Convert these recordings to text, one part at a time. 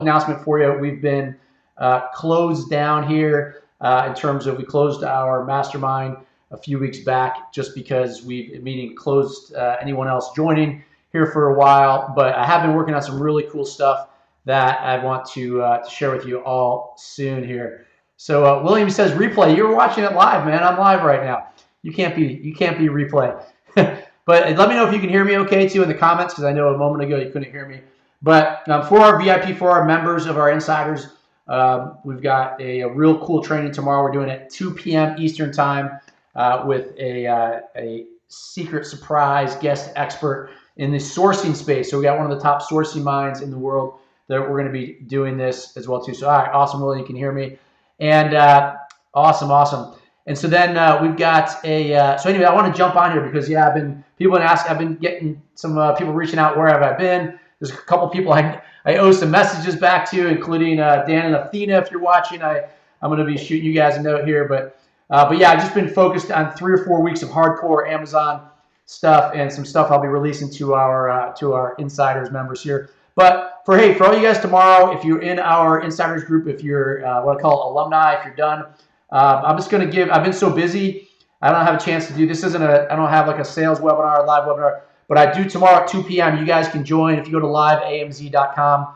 announcement for you. We've been closed down here in terms of we closed our mastermind a few weeks back just because meaning closed anyone else joining here for a while. But I have been working on some really cool stuff that I want to share with you all soon here. So William says replay. You're watching it live, man. I'm live right now. You can't be replay. But let me know if you can hear me okay too in the comments, because I know a moment ago you couldn't hear me. But for our VIP, for our members of our insiders, we've got a real cool training tomorrow. We're doing it at 2 p.m. Eastern time with a secret surprise guest expert in the sourcing space. So we got one of the top sourcing minds in the world that we're going to be doing this as well too. So all right, awesome, Willie, you can hear me, and awesome. And so then we've got so anyway, I want to jump on here because I've been getting some people reaching out, where have I been? There's a couple people I owe some messages back to, including Dan and Athena. If you're watching, I'm going to be shooting you guys a note here. But yeah, I've just been focused on 3 or 4 weeks of hardcore Amazon stuff and some stuff I'll be releasing to our insiders members here. But for all you guys tomorrow, if you're in our insiders group, if you're what I call alumni, if you're done, I'm just going to give. I've been so busy, I don't have a chance to do this. I don't have like a sales webinar, live webinar. But I do tomorrow at 2 p.m. You guys can join if you go to liveamz.com.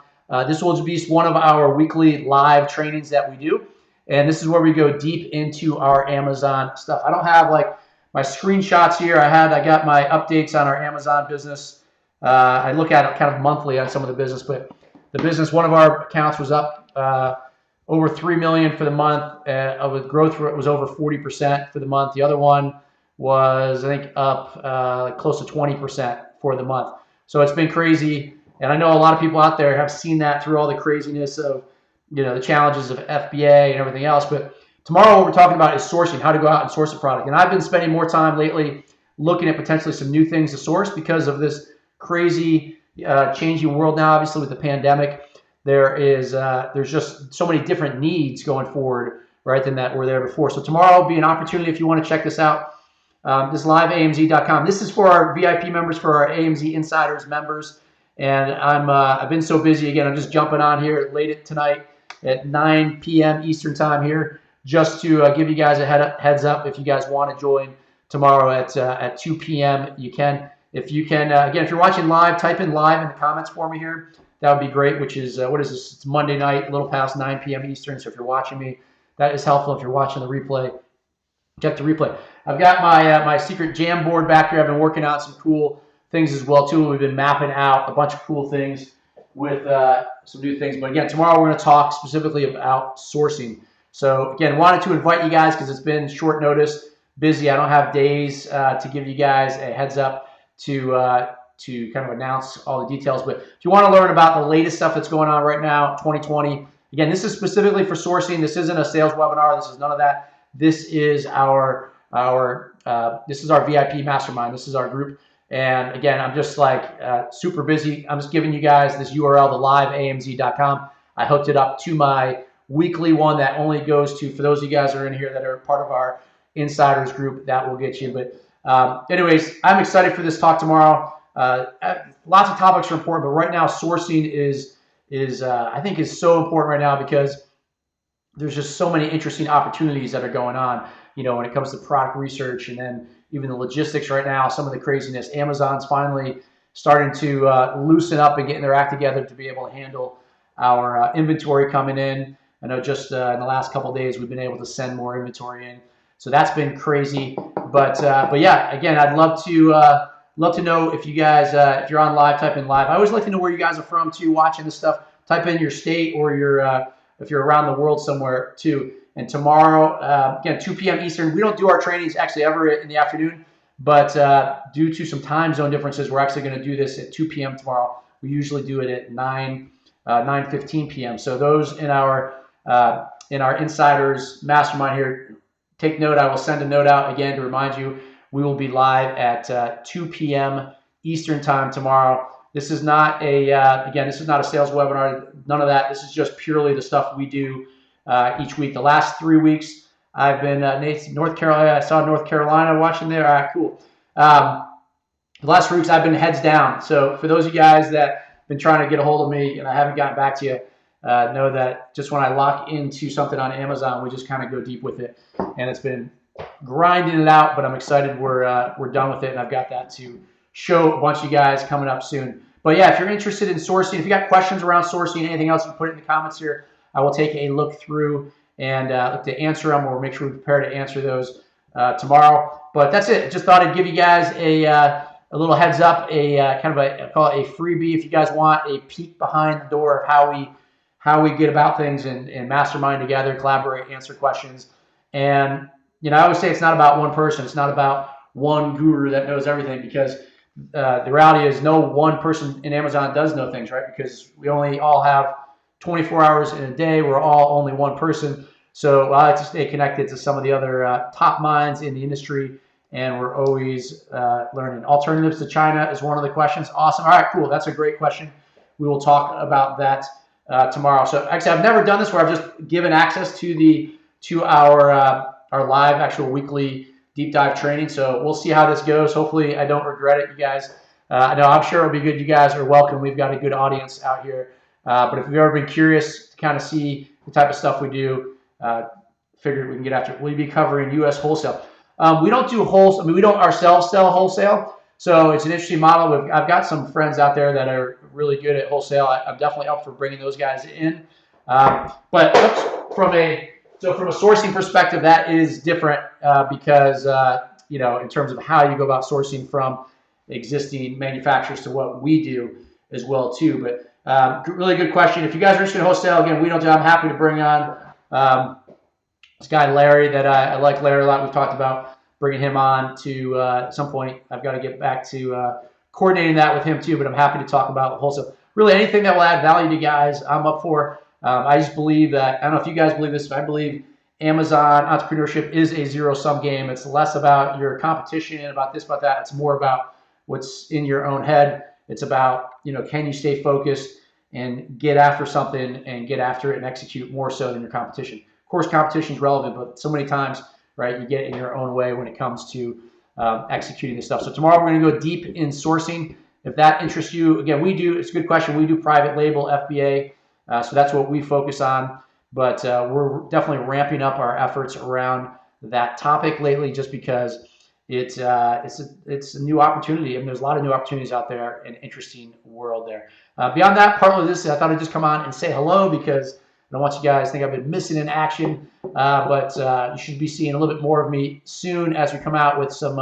This will be one of our weekly live trainings that we do. And this is where we go deep into our Amazon stuff. I don't have like my screenshots here. I got my updates on our Amazon business. I look at it kind of monthly on some of the business. But the business, one of our accounts was up over 3 million for the month. With growth rate was over 40% for the month. The other one was, I think, up close to 20% for the month. So it's been crazy, and I know a lot of people out there have seen that through all the craziness of the challenges of FBA and everything else. But tomorrow what we're talking about is sourcing, how to go out and source a product. And I've been spending more time lately looking at potentially some new things to source because of this crazy changing world now. Obviously with the pandemic, there's just so many different needs going forward, right, than that were there before. So tomorrow will be an opportunity if you want to check this out. This liveamz.com. This is for our VIP members, for our AMZ Insiders members. And I've been so busy. Again, I'm just jumping on here late tonight at 9 p.m. Eastern time here, just to give you guys a heads up. If you guys want to join tomorrow at 2 p.m., you can. If you can, again, if you're watching live, type in live in the comments for me here. That would be great. Which is what is this? It's Monday night, a little past 9 p.m. Eastern. So if you're watching me, that is helpful. If you're watching the replay, check the replay. I've got my secret jam board back here. I've been working out some cool things as well too. We've been mapping out a bunch of cool things with some new things. But again, tomorrow we're going to talk specifically about sourcing. So again, wanted to invite you guys because it's been short notice, busy. I don't have days to give you guys a heads up to kind of announce all the details. But if you want to learn about the latest stuff that's going on right now, 2020. Again, this is specifically for sourcing. This isn't a sales webinar. This is none of that. This is our VIP mastermind. This is our group. And again, I'm just like super busy. I'm just giving you guys this URL, the liveamz.com. I hooked it up to my weekly one that only goes to, for those of you guys that are in here that are part of our insiders group, that will get you. But anyways, I'm excited for this talk tomorrow. Lots of topics are important, but right now sourcing is I think is so important right now because there's just so many interesting opportunities that are going on, when it comes to product research, and then even the logistics right now, some of the craziness. Amazon's finally starting to loosen up and getting their act together to be able to handle our inventory coming in. I know just in the last couple of days, we've been able to send more inventory in. So that's been crazy. But yeah, again, I'd love to know if you guys, if you're on live, type in live. I always like to know where you guys are from too, watching this stuff. Type in your state or your if you're around the world somewhere too. And tomorrow, again, 2 p.m. Eastern, we don't do our trainings actually ever in the afternoon, but due to some time zone differences, we're actually going to do this at 2 p.m. tomorrow. We usually do it at 9:15 p.m. So those in our insiders mastermind here, take note. I will send a note out again to remind you. We will be live at 2 p.m. Eastern time tomorrow. This is not again, this is not a sales webinar, none of that. This is just purely the stuff we do each week. The last 3 weeks, I've been North Carolina. I saw North Carolina watching there. All right, cool. The last 3 weeks, I've been heads down. So for those of you guys that have been trying to get a hold of me and I haven't gotten back to you, know that just when I lock into something on Amazon, we just kind of go deep with it, and it's been grinding it out. But I'm excited we're done with it, and I've got that to show a bunch of you guys coming up soon. But yeah, if you're interested in sourcing, if you got questions around sourcing, anything else, you can put it in the comments here. I will take a look through and look to answer them, or make sure we prepare to answer those tomorrow. But that's it. Just thought I'd give you guys a little heads up, kind of I call it a freebie if you guys want a peek behind the door of how we get about things and mastermind together, collaborate, answer questions. And I always say it's not about one person. It's not about one guru that knows everything, because the reality is no one person in Amazon does know things, right? Because we only all have 24 hours in a day. We're all only one person. So I like to stay connected to some of the other top minds in the industry, and we're always learning. Alternatives to China is one of the questions. Awesome. All right, cool. That's a great question. We will talk about that tomorrow. So actually, I've never done this where I've just given access to our live actual weekly deep dive training. So we'll see how this goes. Hopefully I don't regret it, you guys. I know I'm sure it'll be good. You guys are welcome. We've got a good audience out here. But if you've ever been curious to kind of see the type of stuff we do, figured we can get after it. We'll be covering U.S. wholesale. We don't do wholesale. I mean, we don't ourselves sell wholesale. So it's an interesting model. I've got some friends out there that are really good at wholesale. I'm definitely up for bringing those guys in. But from a sourcing perspective, that is different because in terms of how you go about sourcing from existing manufacturers to what we do as well too. But really good question. If you guys are interested in wholesale, again, we don't do. I'm happy to bring on this guy Larry. That I like Larry a lot. We've talked about bringing him on to at some point. I've got to get back to coordinating that with him too. But I'm happy to talk about wholesale. Really, anything that will add value to you guys, I'm up for. I just believe that, I don't know if you guys believe this, but I believe Amazon entrepreneurship is a zero-sum game. It's less about your competition, about this, about that. It's more about what's in your own head. It's about, can you stay focused and get after something and get after it and execute more so than your competition. Of course, competition is relevant, but so many times, right, you get in your own way when it comes to executing this stuff. So tomorrow we're going to go deep in sourcing. If that interests you, again, it's a good question. We do private label FBA. So that's what we focus on, but we're definitely ramping up our efforts around that topic lately, just because it's a new opportunity. I mean, there's a lot of new opportunities out there, an interesting world there. Beyond that, part of this, I thought I'd just come on and say hello, because I don't want you guys to think I've been missing in action, but you should be seeing a little bit more of me soon as we come out with some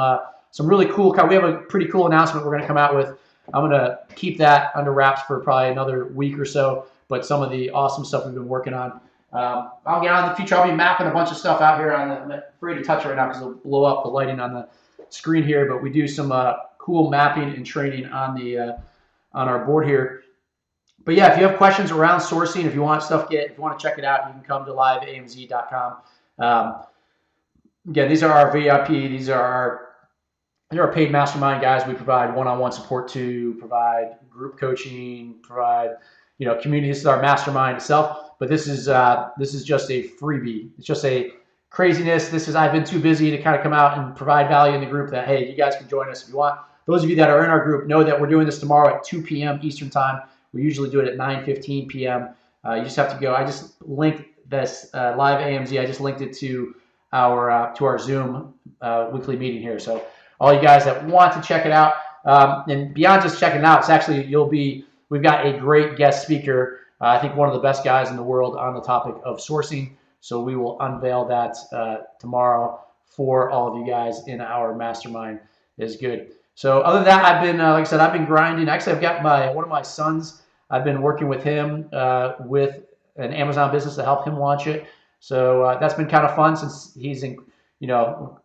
really cool. We have a pretty cool announcement we're going to come out with. I'm going to keep that under wraps for probably another week or so. But some of the awesome stuff we've been working on. I'll get on in the future. I'll be mapping a bunch of stuff out here. I'm afraid to touch it right now because it'll blow up the lighting on the screen here. But we do some cool mapping and training on our board here. But yeah, if you have questions around sourcing, if you want if you want to check it out, you can come to liveamz.com. Again, these are our VIP. These are our paid mastermind guys. We provide one-on-one support to, provide group coaching, provide community. This is our mastermind itself, but this is just a freebie. It's just a craziness. I've been too busy to kind of come out and provide value in the group that, hey, you guys can join us if you want. Those of you that are in our group know that we're doing this tomorrow at 2 p.m. Eastern time. We usually do it at 9:15 p.m. You just have to go. I just linked this live AMZ. I just linked it to our Zoom weekly meeting here. So all you guys that want to check it out, and beyond just checking it out, it's actually we've got a great guest speaker, I think one of the best guys in the world on the topic of sourcing. So we will unveil that tomorrow for all of you guys in our mastermind. Is good. So other than that, I've been, like I said, I've been grinding. Actually, I've got one of my sons. I've been working with him with an Amazon business to help him launch it. So that's been kind of fun since he's in,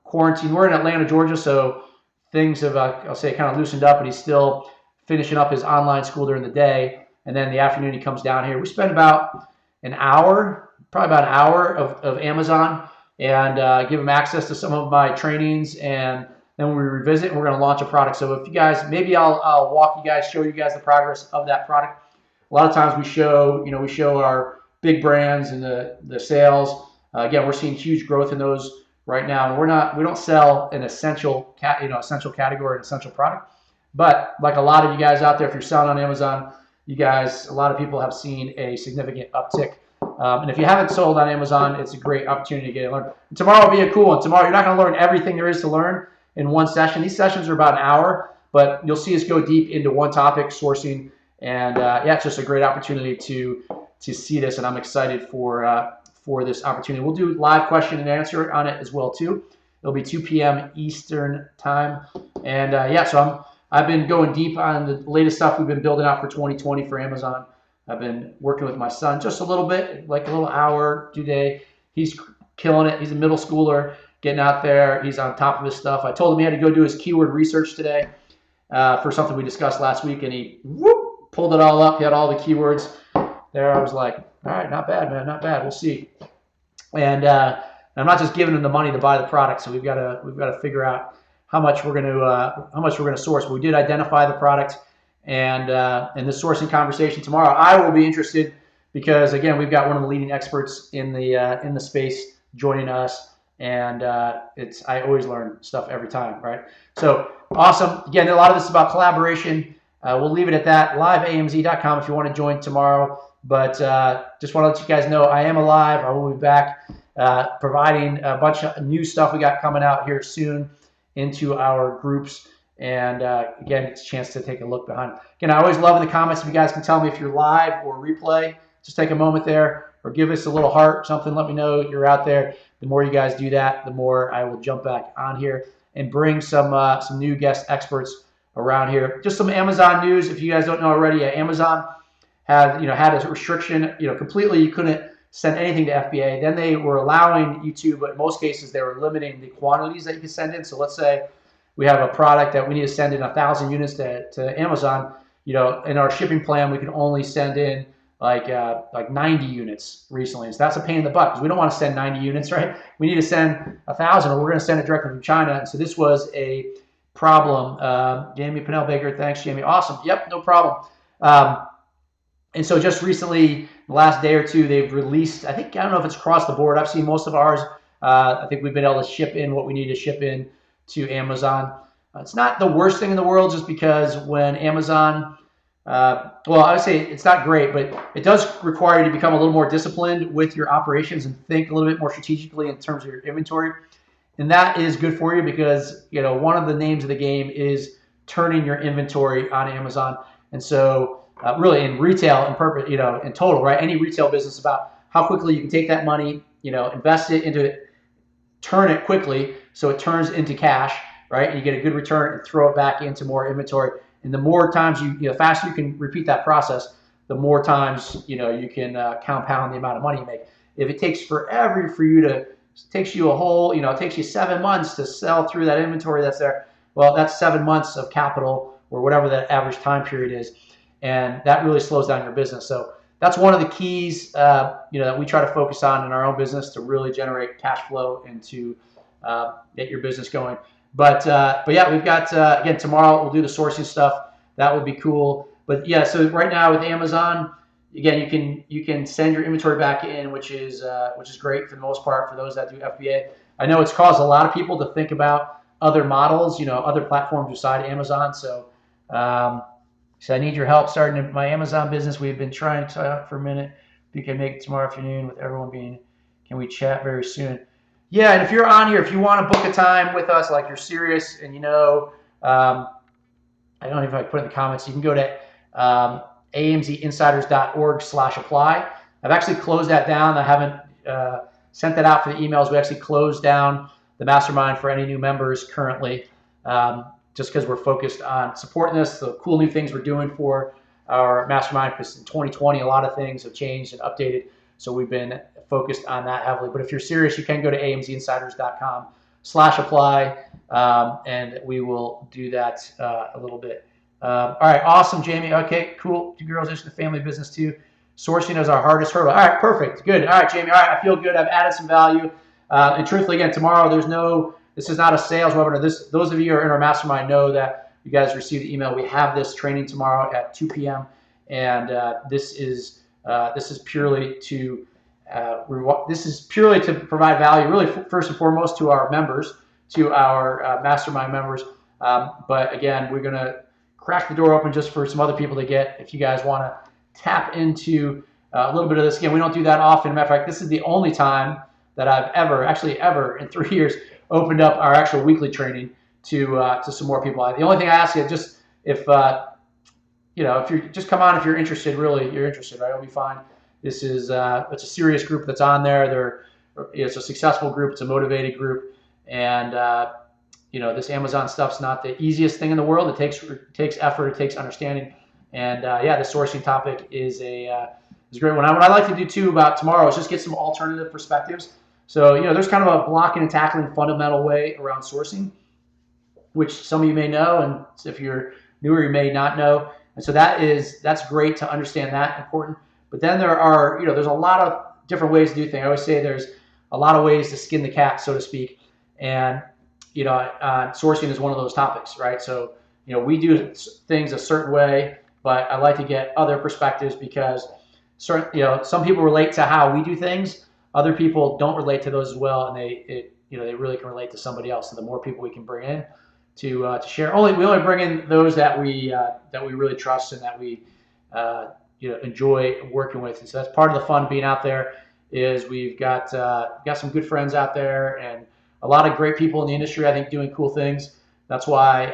quarantine. We're in Atlanta, Georgia, so things have, I'll say, kind of loosened up, but he's still finishing up his online school during the day, and then in the afternoon he comes down here. We spend probably about an hour of Amazon, and give him access to some of my trainings, and then we revisit, and we're going to launch a product. So if you guys, maybe I'll show you guys the progress of that product. A lot of times we show our big brands and the sales. Again, we're seeing huge growth in those right now, and we don't sell an essential category, an essential product. But like a lot of you guys out there, if you're selling on Amazon, you guys, a lot of people have seen a significant uptick. And if you haven't sold on Amazon, it's a great opportunity to get it learned. And tomorrow will be a cool one. Tomorrow, you're not going to learn everything there is to learn in one session. These sessions are about an hour, but you'll see us go deep into one topic, sourcing. And yeah, it's just a great opportunity to see this, and I'm excited for this opportunity. We'll do live question and answer on it as well too. It'll be 2 p.m. Eastern time, and yeah, so I've been going deep on the latest stuff we've been building out for 2020 for Amazon. I've been working with my son just a little bit, like a little hour today. He's killing it. He's a middle schooler, getting out there. He's on top of his stuff. I told him he had to go do his keyword research today for something we discussed last week, and he pulled it all up. He had all the keywords there. I was like, all right, not bad, man, not bad. We'll see. And I'm not just giving him the money to buy the product, so we've got to figure out how much we're going to source. But we did identify the product, and in the sourcing conversation tomorrow, I will be interested because again, we've got one of the leading experts in the space joining us, and I always learn stuff every time, right? So awesome. Again, a lot of this is about collaboration. We'll leave it at that. LiveAMZ.com if you want to join tomorrow. But just want to let you guys know I am alive. I will be back providing a bunch of new stuff we got coming out here soon into our groups. And again, it's a chance to take a look behind. Again, I always love in the comments if you guys can tell me if you're live or replay. Just take a moment there or give us a little heart, something. Let me know you're out there. The more you guys do that, the more I will jump back on here and bring some new guest experts around here. Just some Amazon news. If you guys don't know already, Amazon had a restriction. Completely you couldn't send anything to FBA. Then they were allowing you to, but in most cases they were limiting the quantities that you could send in. So let's say we have a product that we need to send in 1,000 units to Amazon. In our shipping plan we can only send in like 90 units recently. So that's a pain in the butt because we don't want to send 90 units, right? We need to send 1,000, or we're going to send it directly from China. And so this was a problem. Jamie Pinnell Baker, thanks, Jamie. Awesome. Yep, no problem. And so just recently, the last day or two, they've released, I don't know if it's across the board. I've seen most of ours. I think we've been able to ship in what we need to ship in to Amazon. It's not the worst thing in the world just because when Amazon, I would say it's not great, but it does require you to become a little more disciplined with your operations and think a little bit more strategically in terms of your inventory. And that is good for you because, one of the names of the game is turning your inventory on Amazon. And so really in retail and in total, right? Any retail business about how quickly you can take that money, invest it into it, turn it quickly so it turns into cash, right? And you get a good return and throw it back into more inventory. And the more times the faster you can repeat that process, the more times, you can compound the amount of money you make. If it takes forever for you to, takes you a whole, it takes you 7 months to sell through that inventory that's there. Well, that's 7 months of capital or whatever that average time period is. And that really slows down your business. So that's one of the keys, that we try to focus on in our own business to really generate cash flow and to get your business going. But yeah, we've got again tomorrow we'll do the sourcing stuff. That would be cool. But yeah, so right now with Amazon, again you can send your inventory back in, which is great for the most part for those that do FBA. I know it's caused a lot of people to think about other models, other platforms beside Amazon. So. So I need your help starting my Amazon business. We've been trying to talk for a minute. We can make it tomorrow afternoon with everyone being. Can we chat very soon? Yeah, and if you're on here, if you want to book a time with us, like you're serious, and I don't know if I put it in the comments. You can go to amzinsiders.org/apply. I've actually closed that down. I haven't sent that out for the emails. We actually closed down the mastermind for any new members currently. Just because we're focused on supporting this, the cool new things we're doing for our mastermind, because in 2020, a lot of things have changed and updated. So we've been focused on that heavily. But if you're serious, you can go to amzinsiders.com/apply, and we will do that a little bit. All right, awesome, Jamie. Okay, cool. 2 girls into the family business too. Sourcing is our hardest hurdle. All right, perfect. Good. All right, Jamie. All right, I feel good. I've added some value. And truthfully, again, tomorrow, this is not a sales webinar. Those of you who are in our mastermind know that you guys received the email. We have this training tomorrow at 2 p.m. And this is purely to provide value, really first and foremost to our members, to our mastermind members. But again, we're going to crack the door open just for some other people to get, if you guys want to tap into a little bit of this. Again, we don't do that often. Matter of fact, this is the only time that I've ever in 3 years opened up our actual weekly training to some more people. The only thing I ask you is just if if you just come on if you're interested, really you're interested, right? It'll be fine. This is it's a serious group that's on there. It's a successful group. It's a motivated group, and this Amazon stuff's not the easiest thing in the world. It takes effort. It takes understanding, and the sourcing topic is a great one. What I like to do too about tomorrow is just get some alternative perspectives. So there's kind of a blocking and tackling fundamental way around sourcing, which some of you may know, and if you're newer, you may not know. And so that's great to understand that important. But then there's a lot of different ways to do things. I always say there's a lot of ways to skin the cat, so to speak. And sourcing is one of those topics, right? So we do things a certain way, but I like to get other perspectives because some people relate to how we do things. Other people don't relate to those as well, and they really can relate to somebody else. So the more people we can bring in to share, we only bring in those that we really trust and that we enjoy working with. And so that's part of the fun being out there. Is we've got some good friends out there and a lot of great people in the industry, I think, doing cool things. That's why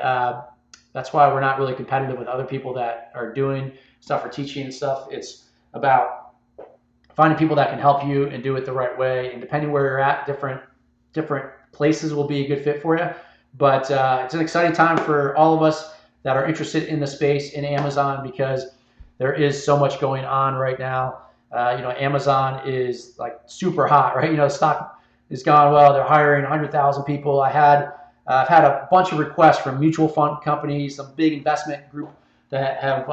we're not really competitive with other people that are doing stuff or teaching and stuff. It's about finding people that can help you and do it the right way. And depending where you're at, different places will be a good fit for you. But it's an exciting time for all of us that are interested in the space in Amazon because there is so much going on right now. Amazon is like super hot, right? Stock is gone well. They're hiring 100,000 people. I've had a bunch of requests from mutual fund companies, some big investment group that have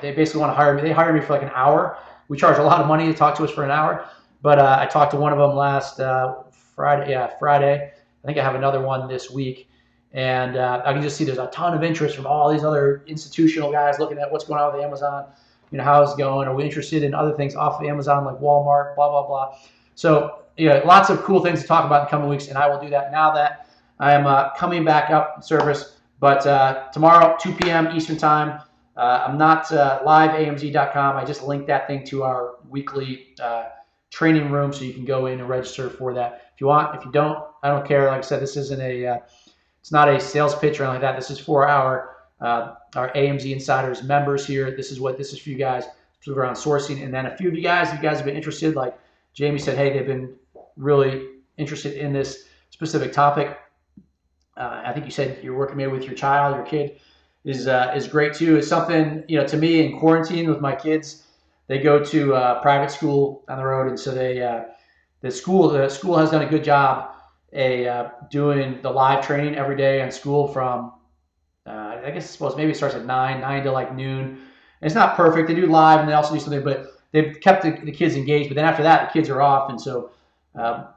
they basically want to hire me. They hired me for like an hour. We charge a lot of money to talk to us for an hour, but I talked to one of them last Friday. I think I have another one this week, and I can just see there's a ton of interest from all these other institutional guys looking at what's going on with Amazon. How it's going. Are we interested in other things off of Amazon like Walmart, blah, blah, blah. So, lots of cool things to talk about in the coming weeks, and I will do that now that I am coming back up in service. But tomorrow, 2 p.m. Eastern Time, I'm not liveamz.com. I just linked that thing to our weekly training room, so you can go in and register for that if you want. If you don't, I don't care. Like I said, this isn't it's not a sales pitch or anything like that. This is for our AMZ Insiders members here. This is for you guys around sourcing. And then a few of you guys have been interested, like Jamie said, hey, they've been really interested in this specific topic. I think you said you're working maybe with your child, your kid is great too. It's something, to me in quarantine with my kids, they go to private school down the road. And so the school has done a good job doing the live training every day in school from, I suppose maybe it starts at 9 to like noon. And it's not perfect. They do live and they also do something, but they've kept the kids engaged. But then after that, the kids are off. And so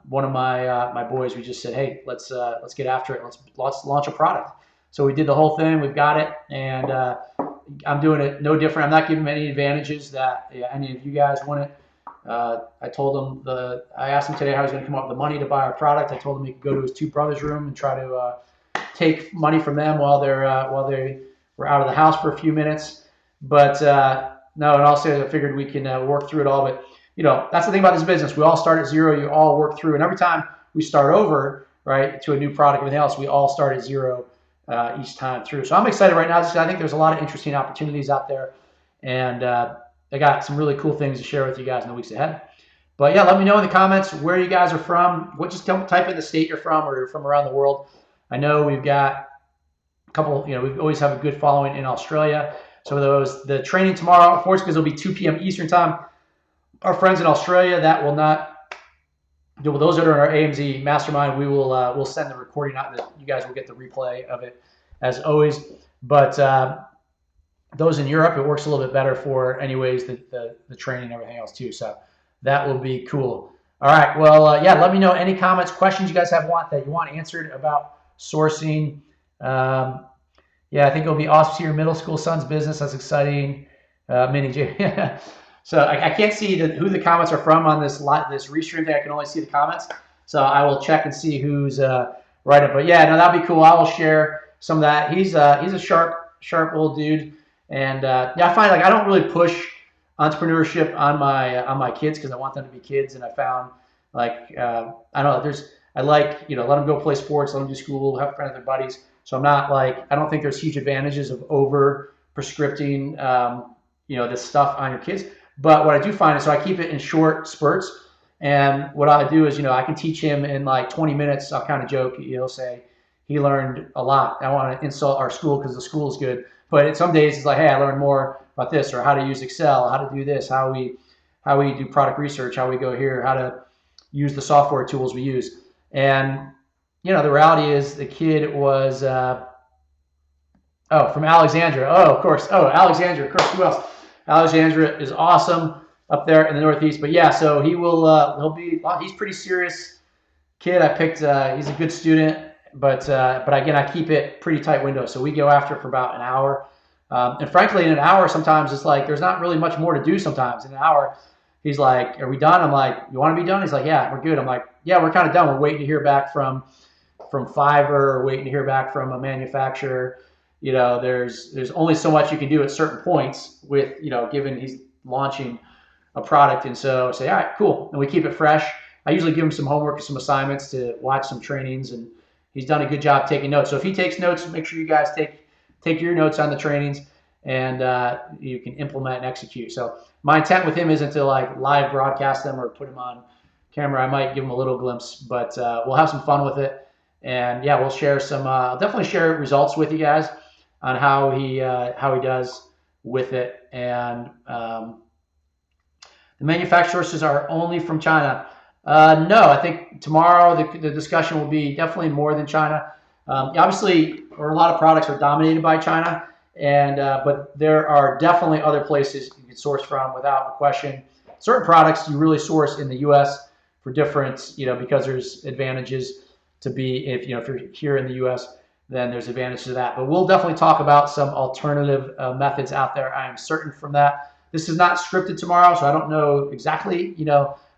one of my boys, we just said, hey, let's get after it. Let's launch a product. So we did the whole thing. We've got it. And I'm doing it no different. I'm not giving them any advantages that any of you guys want it. I told him I asked him today how he's going to come up with the money to buy our product. I told him he could go to his two brothers' room and try to take money from them while they were out of the house for a few minutes. But no, and also I figured we can work through it all. But that's the thing about this business. We all start at zero. You all work through, and every time we start over, right, to a new product, everything else, we all start at zero each time through. So I'm excited right now. I think there's a lot of interesting opportunities out there, and I got some really cool things to share with you guys in the weeks ahead. But yeah, let me know in the comments where you guys are from. Just type in the state you're from or you're from around the world. I know we've got a couple, we always have a good following in Australia. So the training tomorrow, unfortunately, because it'll be 2 p.m. Eastern time. Our friends in Australia, that will not, those that are in our AMZ mastermind, we'll send the recording out. That you guys will get the replay of it as always. But those in Europe, it works a little bit better for anyways, the training and everything else too. So that will be cool. All right. Well, let me know any comments, questions you guys that you want answered about sourcing. I think it'll be awesome to see your middle school son's business. That's exciting. Mini J. So I can't see who the comments are from on this Restream thing. I can only see the comments. So I will check and see who's writing. But yeah, no, that'd be cool. I will share some of that. He's a sharp sharp old dude. And yeah, I find like I don't really push entrepreneurship on my kids because I want them to be kids. And I found like I don't know, I like let them go play sports, let them do school, have fun with their buddies. So I'm not like I don't think there's huge advantages of over prescripting this stuff on your kids. But what I do find is so I keep it in short spurts. And what I do is, I can teach him in like 20 minutes. I'll kind of joke, he'll say he learned a lot. I want to insult our school because the school is good. But some days it's like, hey, I learned more about this, or how to use Excel, how to do this, how we do product research, how we go here, how to use the software tools we use. And the reality is the kid was from Alexandria. Oh, of course. Oh, Alexandria. Of course. Who else? Alexandria is awesome up there in the Northeast. But yeah, so he's pretty serious kid. I picked. He's a good student, but again, I keep it pretty tight window. So we go after for about an hour. And frankly, in an hour, sometimes it's like there's not really much more to do. Sometimes in an hour, he's like, "Are we done?" I'm like, "You want to be done?" He's like, "Yeah, we're good." I'm like, "Yeah, we're kind of done. We're waiting to hear back from Fiverr, waiting to hear back from a manufacturer." There's only so much you can do at certain points with given he's launching a product, and so say, all right, cool, and we keep it fresh. I usually give him some homework and some assignments to watch some trainings, and he's done a good job taking notes. So if he takes notes, make sure you guys take your notes on the trainings, and you can implement and execute. So my intent with him isn't to like live broadcast them or put him on camera. I might give him a little glimpse, but we'll have some fun with it, and yeah, we'll share some. I'll definitely share results with you guys on how he does with it. And the manufacturer sources are only from China. No, I think tomorrow the discussion will be definitely more than China. Obviously, a lot of products are dominated by China, and but there are definitely other places you can source from without a question. Certain products you really source in the U.S. for different, because there's advantages to be if you're here in the U.S. then there's advantage to that. But we'll definitely talk about some alternative methods out there. I am certain from that. This is not scripted tomorrow, so I don't know exactly.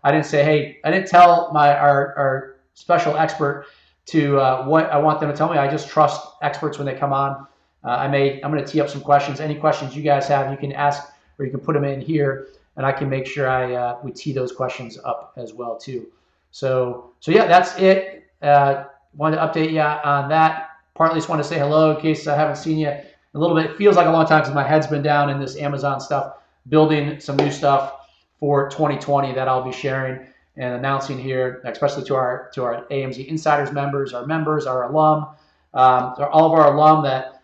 I didn't say, hey, I didn't tell our special expert to what I want them to tell me. I just trust experts when they come on. I'm going to tee up some questions. Any questions you guys have, you can ask or you can put them in here, and I can make sure we tee those questions up as well too. So yeah, that's it. Wanted to update you on that. Partly just want to say hello in case I haven't seen you in a little bit. It feels like a long time because my head's been down in this Amazon stuff, building some new stuff for 2020 that I'll be sharing and announcing here, especially to our AMZ Insiders members, our alum, all of our alum that,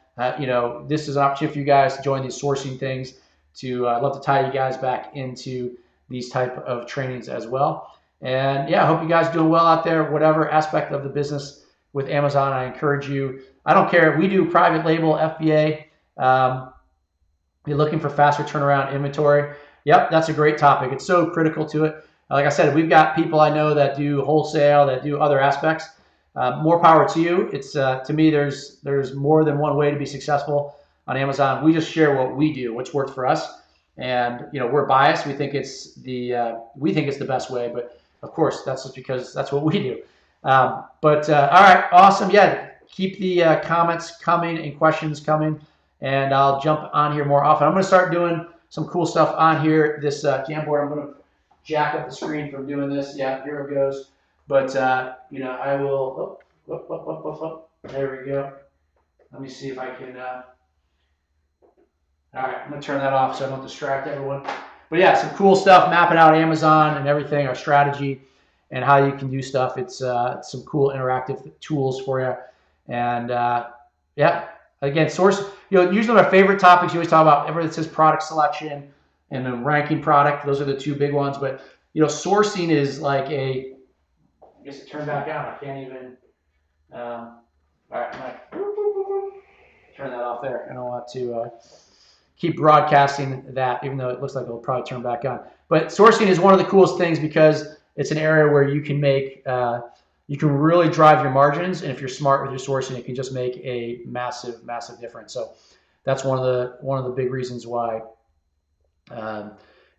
this is an opportunity for you guys to join these sourcing things. I'd love to tie you guys back into these type of trainings as well. And yeah, I hope you guys are doing well out there, whatever aspect of the business with Amazon. I encourage you. I don't care. We do private label, FBA. You're looking for faster turnaround inventory. Yep, that's a great topic. It's so critical to it. Like I said, we've got people I know that do wholesale, that do other aspects. More power to you. It's to me, there's more than one way to be successful on Amazon. We just share what we do, what's worked for us, and we're biased. We think it's the best way, but of course, that's just because that's what we do. All right, awesome. Yeah, keep the comments coming and questions coming, and I'll jump on here more often. I'm going to start doing some cool stuff on here. This Jamboard, I'm going to jack up the screen from doing this. Yeah, here it goes. But I will. There we go. Let me see if I can. All right, I'm going to turn that off so I don't distract everyone. But yeah, some cool stuff, mapping out Amazon and everything, our strategy, and how you can do stuff. It's some cool interactive tools for you. And yeah, again, source, usually my favorite topics you always talk about, everything that says product selection and then ranking product. Those are the two big ones. But, sourcing is like I guess it turned back on. I can't even, all right, I'm going to turn that off there. I don't want to keep broadcasting that, even though it looks like it'll probably turn back on. But sourcing is one of the coolest things because it's an area where you can make, you can really drive your margins, and if you're smart with your sourcing, it can just make a massive, massive difference. So that's one of the big reasons why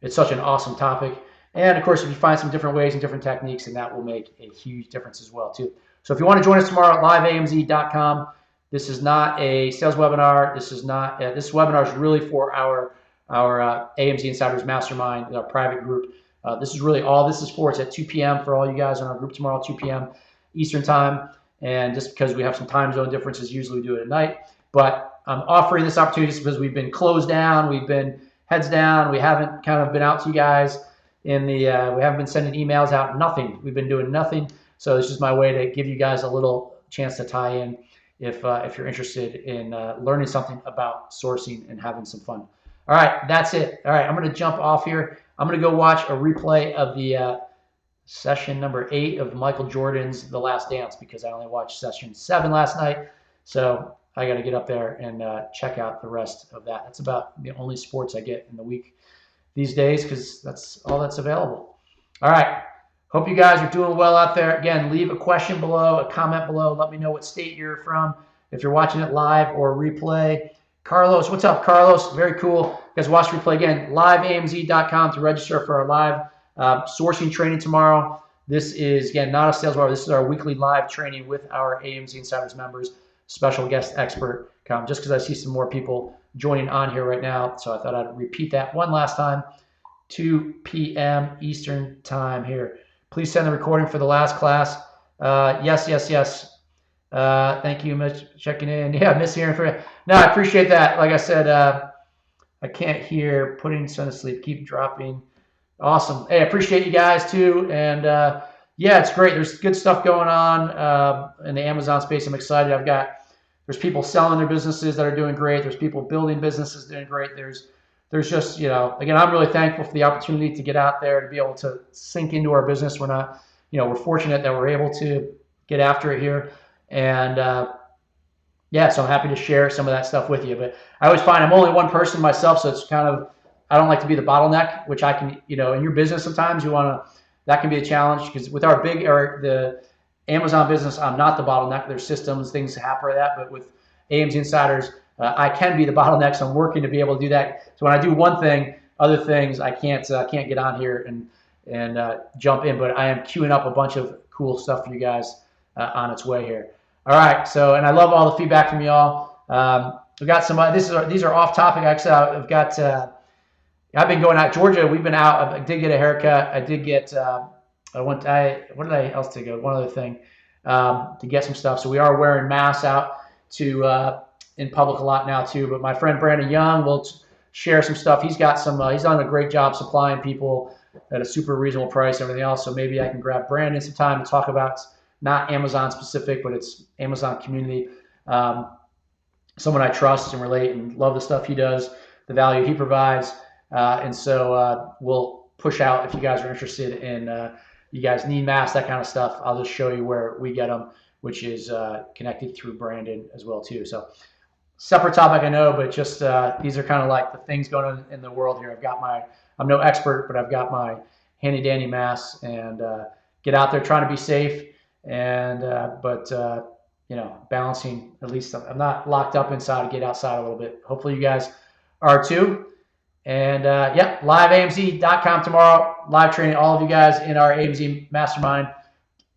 it's such an awesome topic. And of course, if you find some different ways and different techniques, then that will make a huge difference as well too. So if you want to join us tomorrow at liveamz.com, This is not a sales webinar. This is not. This webinar is really for our AMZ Insiders Mastermind, our private group. This is really all this is for. It's at 2 p.m. for all you guys in our group tomorrow, 2 p.m. Eastern time. And just because we have some time zone differences, usually we do it at night. But I'm offering this opportunity just because we've been closed down. We've been heads down. We haven't kind of been out to you guys in the. We haven't been sending emails out. Nothing. We've been doing nothing. So this is my way to give you guys a little chance to tie in if you're interested in learning something about sourcing and having some fun. All right, that's it. All right, I'm going to jump off here. I'm going to go watch a replay of the session number 8 of Michael Jordan's The Last Dance because I only watched session 7 last night. So I got to get up there and check out the rest of that. That's about the only sports I get in the week these days because that's all that's available. All right. Hope you guys are doing well out there. Again, leave a question below, a comment below. Let me know what state you're from, if you're watching it live or replay. Carlos, what's up, Carlos? Very cool. You guys watch replay again. Liveamz.com to register for our live sourcing training tomorrow. This is, again, not a sales webinar. This is our weekly live training with our AMZ Insiders members, special guest expert. Just because I see some more people joining on here right now, so I thought I'd repeat that one last time. 2 p.m. Eastern time here. Please send the recording for the last class. Yes. Thank you, Mitch, checking in. Yeah, miss hearing from you. No, I appreciate that. Like I said, I can't hear putting son to sleep. Keep dropping. Awesome. Hey, I appreciate you guys too. And yeah, it's great. There's good stuff going on in the Amazon space. I'm excited. There's people selling their businesses that are doing great. There's people building businesses doing great. There's just, again, I'm really thankful for the opportunity to get out there, to be able to sink into our business. We're not, we're fortunate that we're able to get after it here. And yeah, so I'm happy to share some of that stuff with you. But I always find I'm only one person myself, so it's kind of, I don't like to be the bottleneck, which I can, in your business sometimes that can be a challenge because with the Amazon business, I'm not the bottleneck. There's systems, things happen for that. But with AMZ Insiders, I can be the bottleneck, so I'm working to be able to do that. So when I do one thing, other things I can't get on here and jump in. But I am queuing up a bunch of cool stuff for you guys on its way here. All right. So, and I love all the feedback from y'all. We've got some. These are off topic. Actually, I've got. I've been going out. Georgia. We've been out. I did get a haircut. I did get. What did I else to go? One other thing to get some stuff. So we are wearing masks out to in public a lot now too. But my friend Brandon Young will share some stuff. He's got some. He's done a great job supplying people at a super reasonable price and everything else. So maybe I can grab Brandon some time to talk about not Amazon specific, but it's Amazon community. Someone I trust and relate and love the stuff he does, the value he provides. And so we'll push out if you guys are interested in, you guys need masks, that kind of stuff. I'll just show you where we get them, which is connected through Brandon as well too. So separate topic, I know, but just these are kind of like the things going on in the world here. I'm no expert, but I've got my handy dandy masks and get out there trying to be safe. And but balancing, at least I'm not locked up inside, to get outside a little bit. Hopefully you guys are too. And yeah, liveamz.com tomorrow, live training, all of you guys in our AMZ mastermind.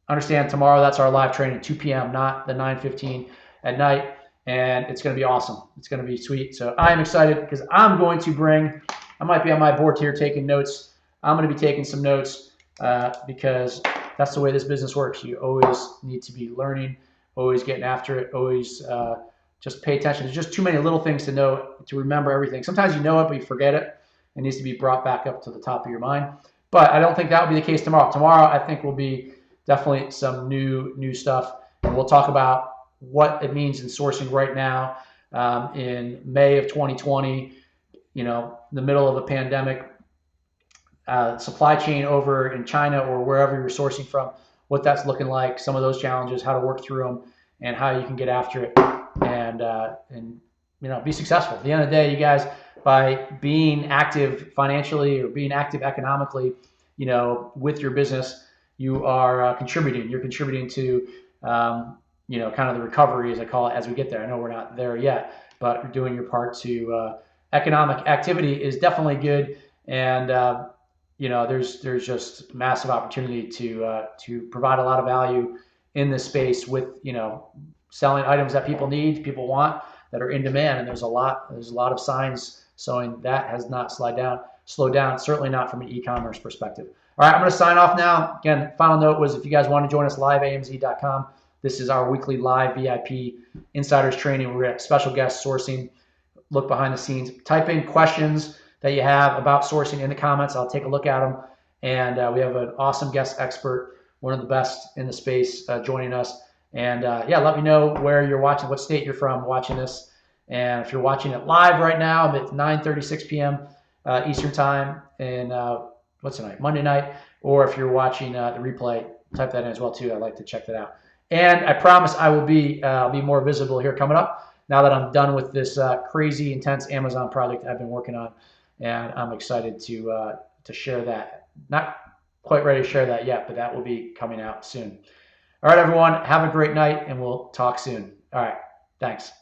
Understand tomorrow that's our live training, 2 p.m., not the 9:15 at night. And it's going to be awesome. It's going to be sweet. So I'm excited because I might be on my board here taking notes. I'm going to be taking some notes because that's the way this business works. You always need to be learning, always getting after it, always just pay attention. There's just too many little things to know, to remember everything. Sometimes you know it, but you forget it. It needs to be brought back up to the top of your mind. But I don't think that will be the case tomorrow. Tomorrow, I think, will be definitely some new stuff. And we'll talk about what it means in sourcing right now in May of 2020, the middle of a pandemic, supply chain over in China or wherever you're sourcing from, what that's looking like, some of those challenges, how to work through them, and how you can get after it and be successful. At the end of the day, you guys, by being active financially or being active economically, with your business, you are contributing. You're contributing to, kind of the recovery, as I call it, as we get there. I know we're not there yet, but doing your part to economic activity is definitely good. And there's just massive opportunity to provide a lot of value in this space with selling items that people need, people want, that are in demand, and there's a lot of signs showing that has not slowed down, certainly not from an e-commerce perspective. All right, I'm going to sign off now. Again, final note was if you guys want to join us live, amz.com. This is our weekly live VIP insiders training. We're at special guest sourcing, look behind the scenes. Type in questions that you have about sourcing in the comments. I'll take a look at them. And we have an awesome guest expert, one of the best in the space, joining us. And yeah, let me know where you're watching, what state you're from watching this. And if you're watching it live right now, it's 9:36 p.m. Eastern time, and what's tonight? Monday night. Or if you're watching the replay, type that in as well too. I'd like to check that out. And I promise I will be more visible here coming up now that I'm done with this crazy intense Amazon project I've been working on, and I'm excited to share that. Not quite ready to share that yet, but that will be coming out soon. All right, everyone, have a great night, and we'll talk soon. All right, thanks.